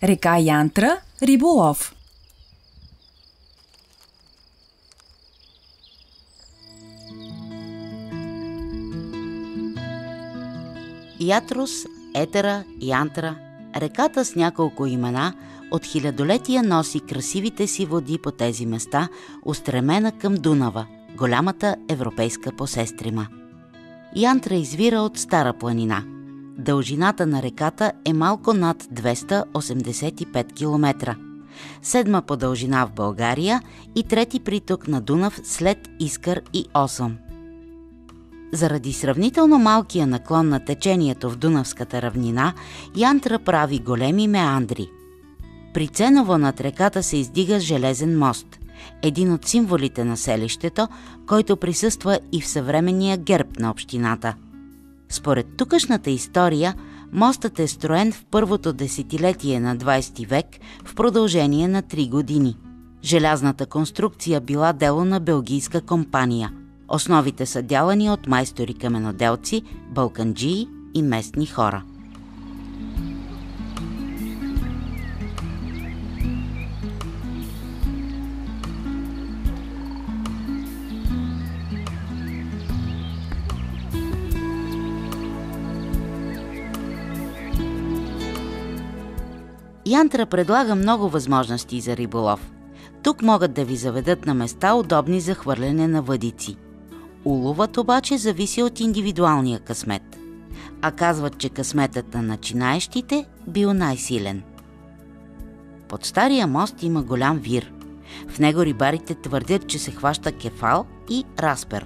Река Янтра – риболов. Ятрус, Етера, Янтра, реката с няколко имена, от хилядолетия носи красивите си води по тези места, устремена към Дунава, голямата европейска посестрима. Янтра извира от Стара планина. Дължината на реката е малко над 285 км. Седма по дължина в България и трети приток на Дунав след Искър и Осъм. Заради сравнително малкия наклон на течението в Дунавската равнина, Янтра прави големи меандри. При Ценово над реката се издига железен мост, един от символите на селището, който присъства и в съвременния герб на общината. Според тукашната история, мостът е строен в първото десетилетие на 20 век в продължение на 3 години. Желязната конструкция била дело на белгийска компания. Основите са дялани от майстори-каменоделци, балканджии и местни хора. Янтра предлага много възможности за риболов. Тук могат да ви заведат на места, удобни за хвърляне на въдици. Уловът обаче зависи от индивидуалния късмет. А казват, че късметът на начинаещите бил най-силен. Под стария мост има голям вир. В него рибарите твърдят, че се хваща кефал и распер.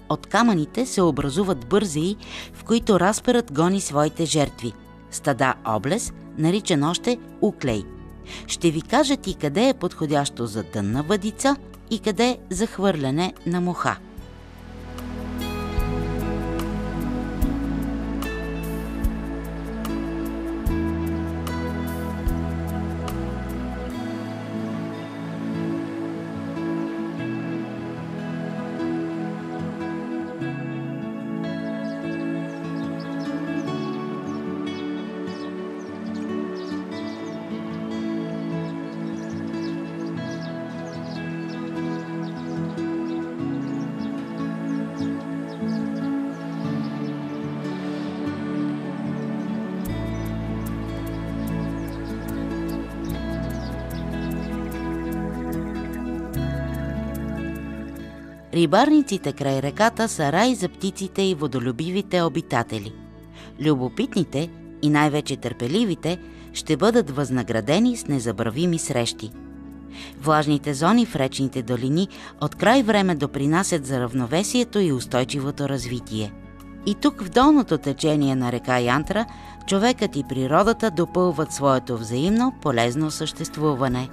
От камъните се образуват бързеи, в които расперът гони своите жертви. Стада облез, наричан още уклей. Ще ви кажат и къде е подходящо за дънна въдица и къде за хвърляне на муха. Рибарниците край реката са рай за птиците и водолюбивите обитатели. Любопитните и най-вече търпеливите ще бъдат възнаградени с незабравими срещи. Влажните зони в речните долини от край време допринасят за равновесието и устойчивото развитие. И тук в долното течение на река Янтра човекът и природата допълват своето взаимно полезно съществуване.